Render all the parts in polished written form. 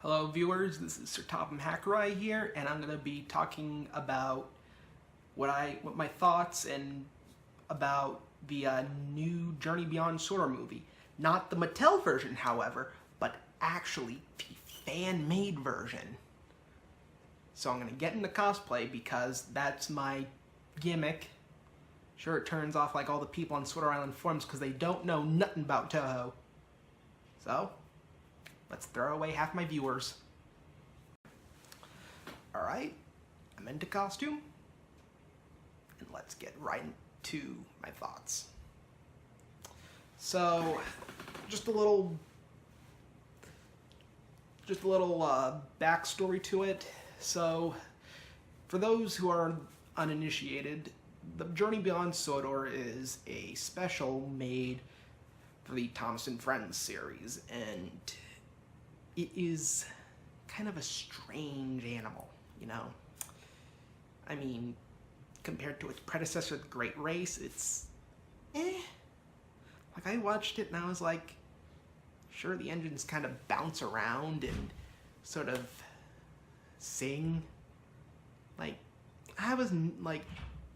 Hello viewers, this is Sir Topham Hackrai here, and I'm going to be talking about what my thoughts and about the new Journey Beyond Sodor movie. Not the Mattel version, however, but actually the fan-made version. So I'm going to get into cosplay because that's my gimmick. Sure, it turns off like all the people on Sodor Island forums because they don't know nothing about Toho. So, let's throw away half my viewers. Alright, I'm into costume, and let's get right into my thoughts. So, just a little backstory to it. So, for those who are uninitiated, the Journey Beyond Sodor is a special made for the Thomas and Friends series, and it is kind of a strange animal, you know? I mean, compared to its predecessor, The Great Race, it's Like, I watched it and I was like, sure, the engines kind of bounce around and sort of sing. Like,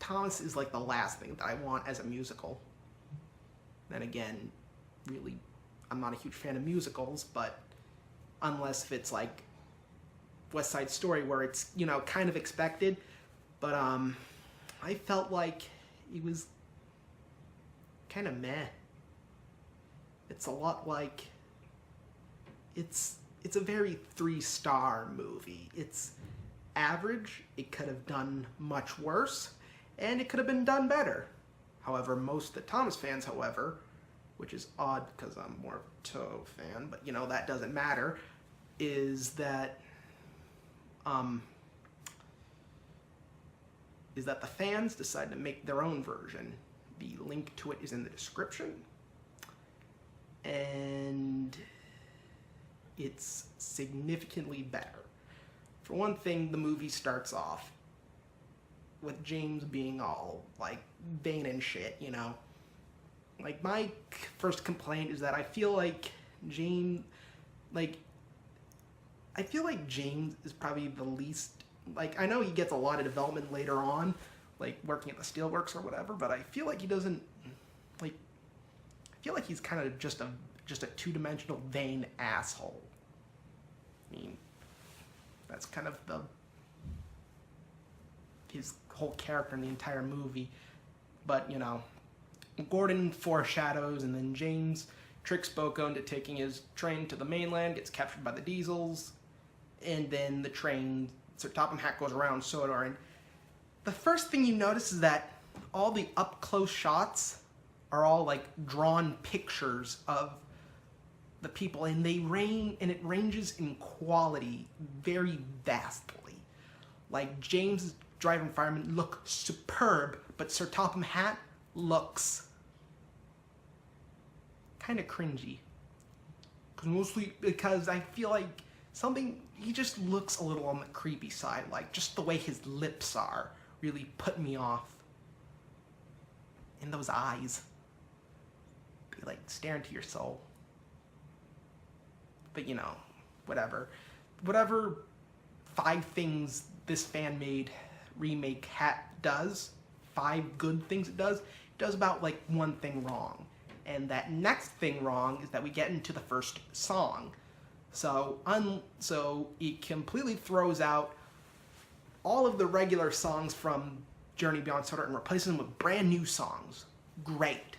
Thomas is like the last thing that I want as a musical. Then again, really, I'm not a huge fan of musicals, but unless if it's like West Side Story where it's, you know, kind of expected. But I felt like it was kind of meh. It's a lot like, it's a very 3-star movie. It's average, it could have done much worse, and it could have been done better. However, most of the Thomas fans, however, which is odd because I'm more of a Toho fan, but you know, that doesn't matter, is that the fans decide to make their own version. The link to it is in the description, and it's significantly better. For one thing, the movie starts off with James being all like vain and shit, you know. Like, my first complaint is that I feel like James is probably the least, like, I know he gets a lot of development later on, like working at the steelworks or whatever, but I feel like he doesn't, like, I feel like he's kind of just a two-dimensional vain asshole. I mean, that's kind of his whole character in the entire movie. But, you know, Gordon foreshadows, and then James tricks Boko into taking his train to the mainland, gets captured by the Diesels, and then the train, Sir Topham Hack goes around Sodor, and the first thing you notice is that all the up-close shots are all like drawn pictures of the people, and it ranges in quality very vastly. Like, James' driver and fireman look superb, but Sir Topham Hatt looks kind of cringy. Mostly because I feel like he just looks a little on the creepy side. Like, just the way his lips are really put me off. And those eyes, they like stare into your soul. But, you know, whatever 5 things this fan-made remake does, 5 good things it does about like 1 thing wrong. And that next thing wrong is that we get into the first song. So it completely throws out all of the regular songs from Journey Beyond Sodor and replaces them with brand new songs. Great.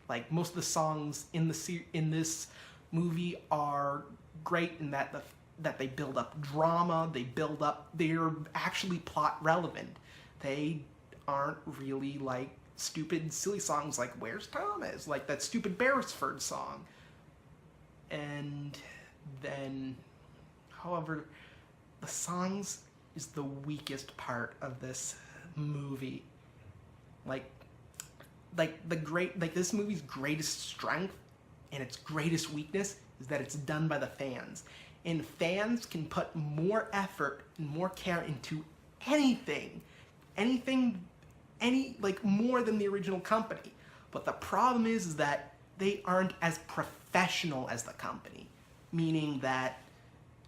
Like, most of the songs in this movie are great in that they build up drama, they're actually plot relevant. They aren't really like stupid, silly songs like Where's Thomas? Like that stupid Beresford song. And then, however, the songs is the weakest part of this movie. This movie's greatest strength and its greatest weakness is that it's done by the fans. And fans can put more effort and more care into anything, more than the original company. But the problem is that they aren't as professional as the company, meaning that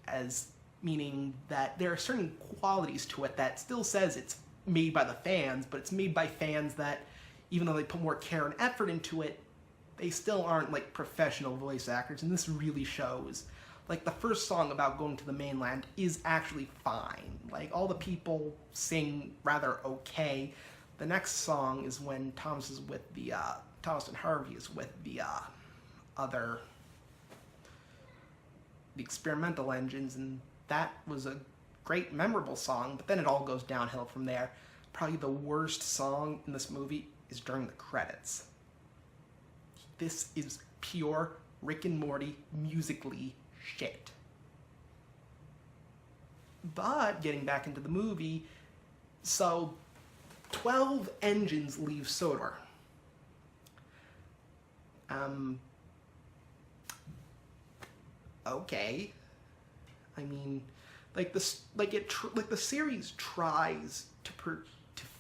as meaning that there are certain qualities to it that still says it's made by the fans, but it's made by fans that, even though they put more care and effort into it, they still aren't like professional voice actors, and this really shows. Like, the first song about going to the mainland is actually fine. Like, all the people sing rather okay. The next song is when Thomas is with the, Thomas and Harvey is with the experimental engines, and that was a great, memorable song, but then it all goes downhill from there. Probably the worst song in this movie is during the credits. This is pure Rick and Morty musically shit. But getting back into the movie, so 12 engines leave Sodor. Okay. I mean, like this, like the series tries to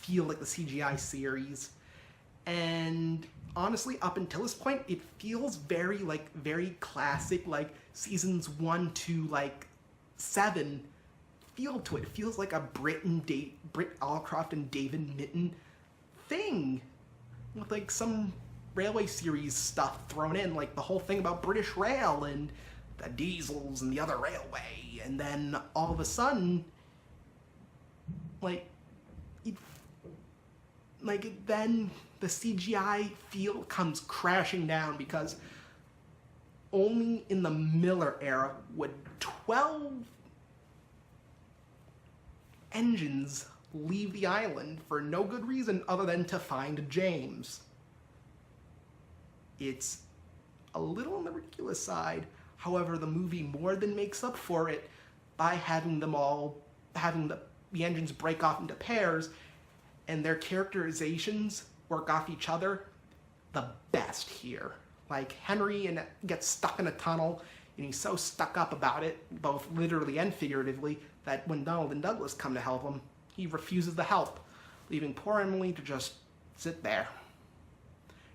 feel like the CGI series, and honestly, up until this point, it feels very classic, like seasons 1 to like 7 feel to it. It feels like a Britt Allcroft and David Mitton thing, with like some railway series stuff thrown in, like the whole thing about British Rail and the diesels and the other railway, and then all of a sudden, then the CGI feel comes crashing down, because only in the Miller era would 12 engines leave the island for no good reason other than to find James. It's a little on the ridiculous side. However, the movie more than makes up for it by having the engines break off into pairs, and their characterizations work off each other the best here. Like, Henry gets stuck in a tunnel, and he's so stuck up about it, both literally and figuratively, that when Donald and Douglas come to help him, he refuses to help, leaving poor Emily to just sit there.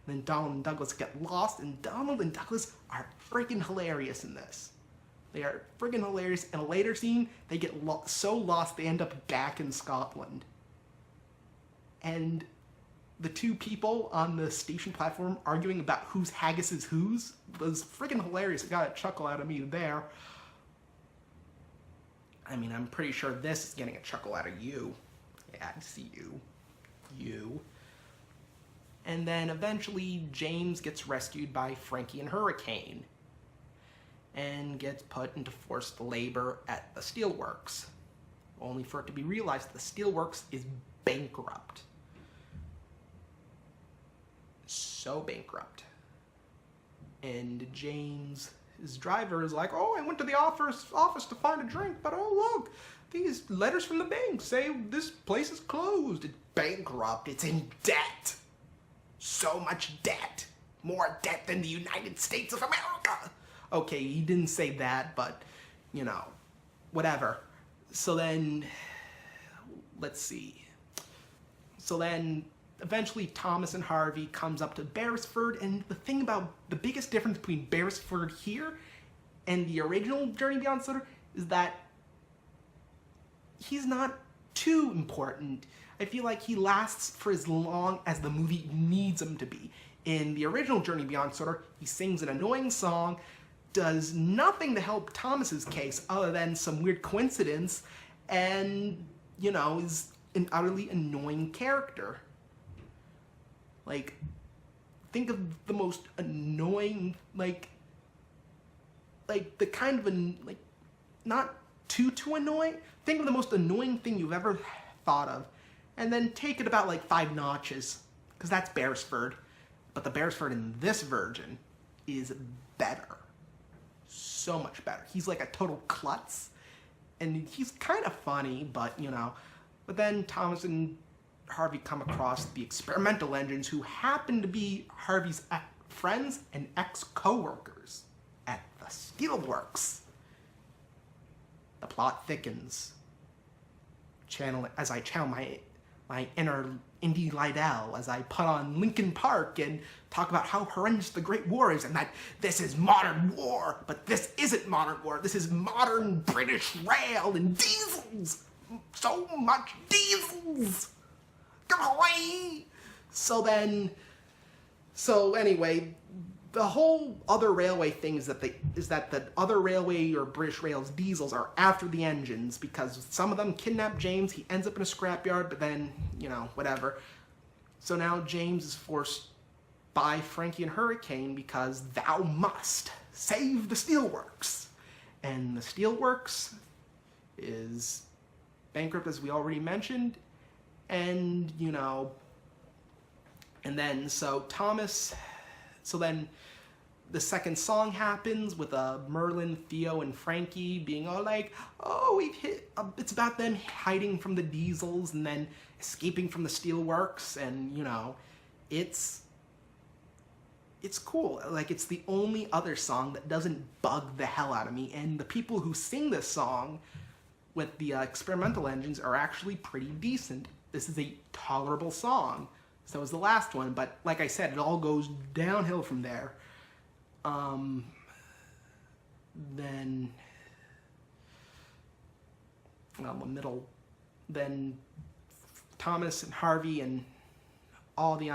And then Donald and Douglas get lost, and Donald and Douglas are freaking hilarious in this. They are freaking hilarious. In a later scene, they get so lost they end up back in Scotland. And the two people on the station platform arguing about whose haggis is whose was freaking hilarious. It got a chuckle out of me there. I mean, I'm pretty sure this is getting a chuckle out of you. Yeah, I see you. You. And then eventually James gets rescued by Frankie and Hurricane and gets put into forced labor at the steelworks, only for it to be realized the steelworks is bankrupt. So bankrupt. And James, his driver, is like, oh, I went to the office to find a drink, but oh, look, these letters from the bank say this place is closed. It's bankrupt. It's in debt. So much debt. More debt than the United States of America. Okay, he didn't say that, but, you know, whatever. So then, let's see. So then, eventually Thomas and Harvey comes up to Beresford, and the biggest difference between Beresford here and the original Journey Beyond Sodor is that he's not too important. I feel like he lasts for as long as the movie needs him to be. In the original Journey Beyond Sodor, he sings an annoying song, does nothing to help Thomas's case other than some weird coincidence, and, you know, is an utterly annoying character. Like, think of the most annoying, like the kind of, not too annoying. Think of the most annoying thing you've ever thought of, and then take it about, 5 notches, because that's Beresford. But the Beresford in this version is better. So much better. He's like a total klutz, and he's kind of funny, but, you know. But then Thomas and Harvey come across the experimental engines, who happen to be Harvey's friends and ex-co-workers at the steelworks. The plot thickens. As I channel my inner Indy Liddell as I put on Linkin Park and talk about how horrendous the Great War is and that this is modern war, but this isn't modern war. This is modern British rail and diesels. So much diesels. Go away. So anyway, the whole other railway thing is that the other railway or British Rail's diesels are after the engines because some of them kidnap James. He ends up in a scrapyard, but then, whatever. So now James is forced by Frankie and Hurricane because thou must save the steelworks. And the steelworks is bankrupt, as we already mentioned. And, and then then the second song happens with Merlin, Theo, and Frankie being all like, oh, we've hit, it's about them hiding from the diesels and then escaping from the steelworks, and, it's cool. Like, it's the only other song that doesn't bug the hell out of me, and the people who sing this song with the experimental engines are actually pretty decent. This is a tolerable song. So is the last one, but like I said, it all goes downhill from there. Then Thomas and Harvey and all the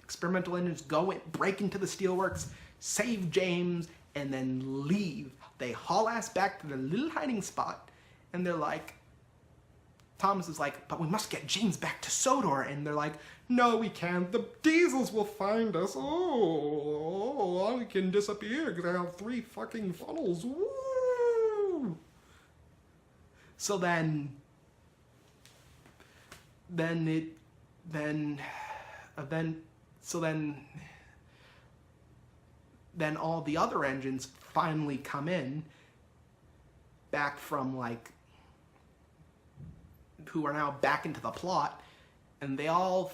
experimental engines break into the steelworks, save James, and then leave. They haul ass back to their little hiding spot, and they're like, Thomas is like, but we must get James back to Sodor. And they're like, no, we can't. The diesels will find us. Oh, we can disappear because I have 3 fucking funnels. Woo! So then all the other engines finally come in back from who are now back into the plot, and they all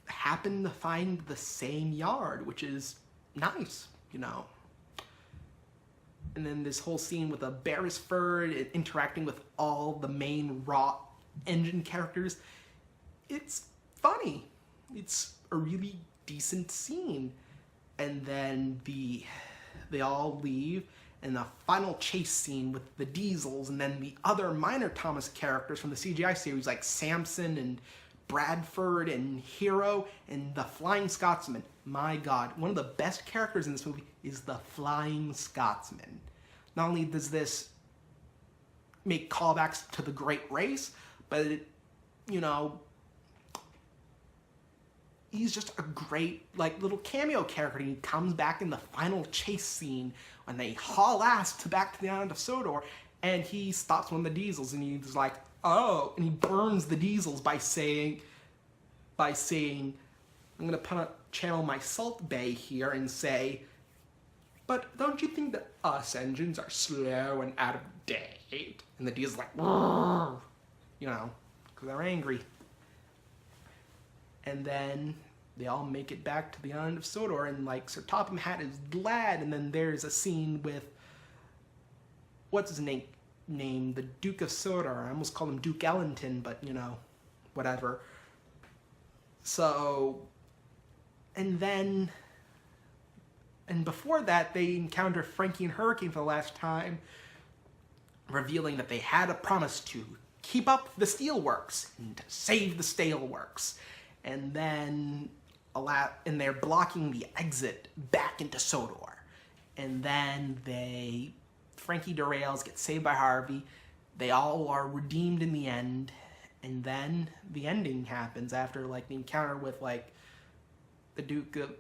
happen to find the same yard, which is nice, And then this whole scene with Beresford interacting with all the main raw engine characters, it's funny. It's a really decent scene. And then they all leave, and the final chase scene with the diesels, and then the other minor Thomas characters from the CGI series like Samson and Bradford and Hero and the Flying Scotsman. My God, one of the best characters in this movie is the Flying Scotsman. Not only does this make callbacks to the Great Race, but he's just a great little cameo character. He comes back in the final chase scene when they haul ass back to the island of Sodor, and he stops one of the diesels, and he's like, oh, and he burns the diesels by saying, I'm gonna channel my Salt Bay here and say, but don't you think that us engines are slow and out of date? And the diesel's like, because they're angry. And then they all make it back to the island of Sodor, and Sir Topham Hatt is glad. And then there's a scene with what's his name, the Duke of Sodor. I almost called him Duke Ellington, but whatever. So, and before that, they encounter Frankie and Hurricane for the last time, revealing that they had a promise to keep up the steelworks and to save the steelworks. And then they're blocking the exit back into Sodor. And then Frankie derails, gets saved by Harvey. They all are redeemed in the end. And then the ending happens after the encounter with the Duke of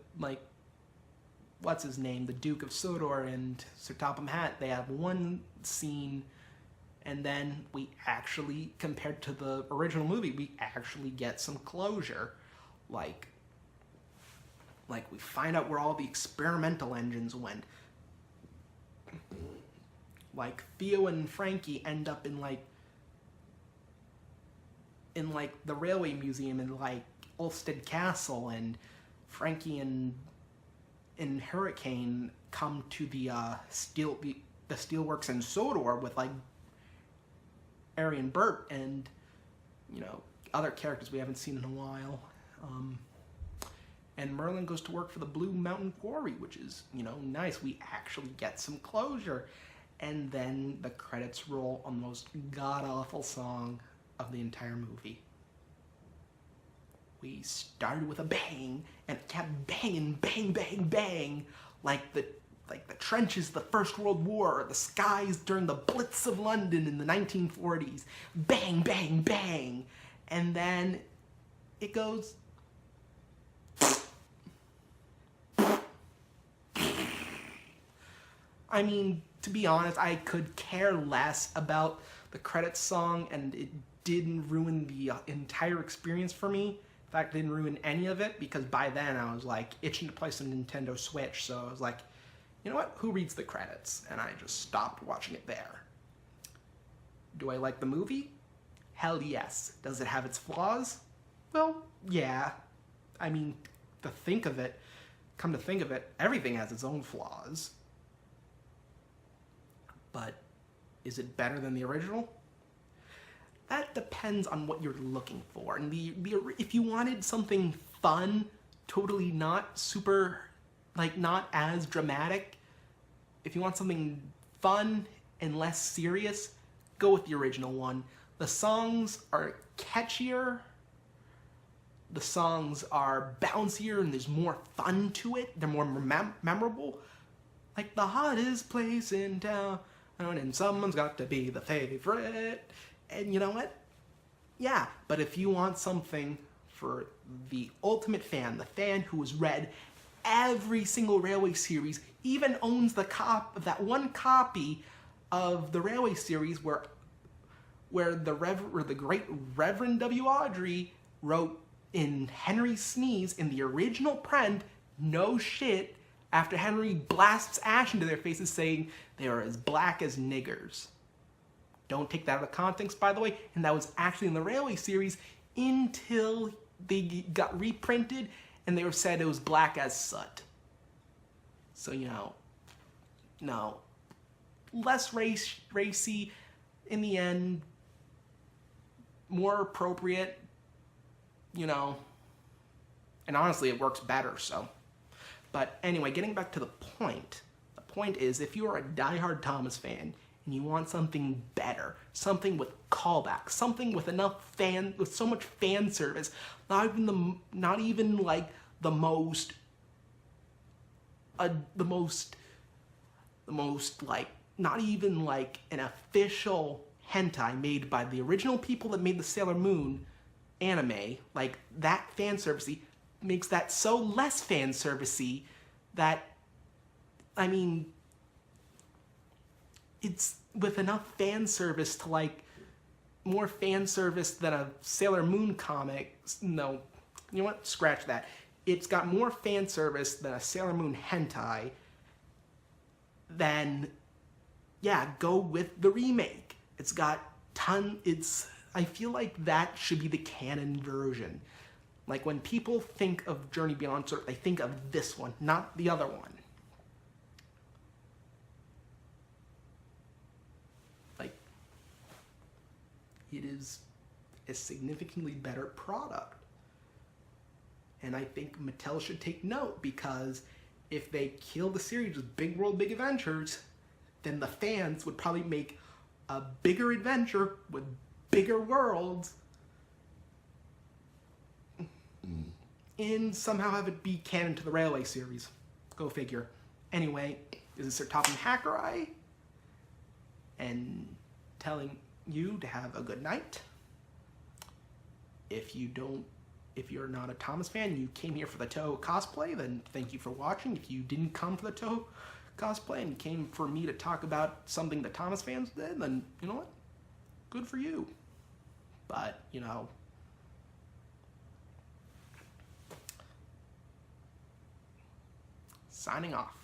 what's his name? The Duke of Sodor and Sir Topham Hatt. They have one scene, and then we actually, compared to the original movie, we actually get some closure. We find out where all the experimental engines went. Theo and Frankie end up in the railway museum in Ulstead Castle, and Frankie and Hurricane come to the steelworks in Sodor with Ari and Bert, and other characters we haven't seen in a while. And Merlin goes to work for the Blue Mountain Quarry, which is, nice. We actually get some closure. And then the credits roll on the most god-awful song of the entire movie. We started with a bang, and it kept banging, bang, bang, bang, like the trenches of the First World War, or the skies during the Blitz of London in the 1940s. Bang, bang, bang. And then it goes... I mean, to be honest, I could care less about the credits song, and it didn't ruin the entire experience for me. In fact, it didn't ruin any of it, because by then I was like itching to play some Nintendo Switch, so I was like, you know what, who reads the credits? And I just stopped watching it there. Do I like the movie? Hell yes. Does it have its flaws? Well, yeah. I mean, come to think of it, everything has its own flaws. But is it better than the original? That depends on what you're looking for. And if you wanted something fun, totally not super, not as dramatic, if you want something fun and less serious, go with the original one. The songs are catchier, the songs are bouncier, and there's more fun to it. They're more memorable. Like the hottest place in town, and someone's got to be the favorite. And you know what? Yeah, but if you want something for the ultimate fan, the fan who has read every single Railway series, even owns that one copy of the Railway series where the great Reverend W. Awdry wrote in Henry Sneeze in the original print, no shit, after Henry blasts ash into their faces saying they are as black as niggers. Don't take that out of context, by the way, and that was actually in the Railway series until they got reprinted and they were said it was black as soot. So, no. Less racy, in the end, more appropriate, and honestly, it works better, so. But anyway, getting back to the point is, if you are a diehard Thomas fan and you want something better, something with callbacks, something with with so much fan service, not even the most not even like an official hentai made by the original people that made the Sailor Moon anime, like that fan servicey makes that so less fan servicey that, I mean, it's with enough fan service to more fan service than a Sailor Moon comic. No, you know what? Scratch that. It's got more fan service than a Sailor Moon hentai. Then, yeah, go with the remake. It's got I feel like that should be the canon version. Like, when people think of Journey Beyond Sodor, they think of this one, not the other one. It is a significantly better product. And I think Mattel should take note, because if they kill the series with Big World, Big Adventures, then the fans would probably make a bigger adventure with bigger worlds and somehow have it be canon to the Railway series. Go figure. Anyway, this is Sir Topham Hackeri, and telling you to have a good night. If you're not a Thomas fan, you came here for the Toho cosplay, then thank you for watching. If you didn't come for the Toho cosplay and came for me to talk about something that Thomas fans did, then you know what? Good for you. But, signing off.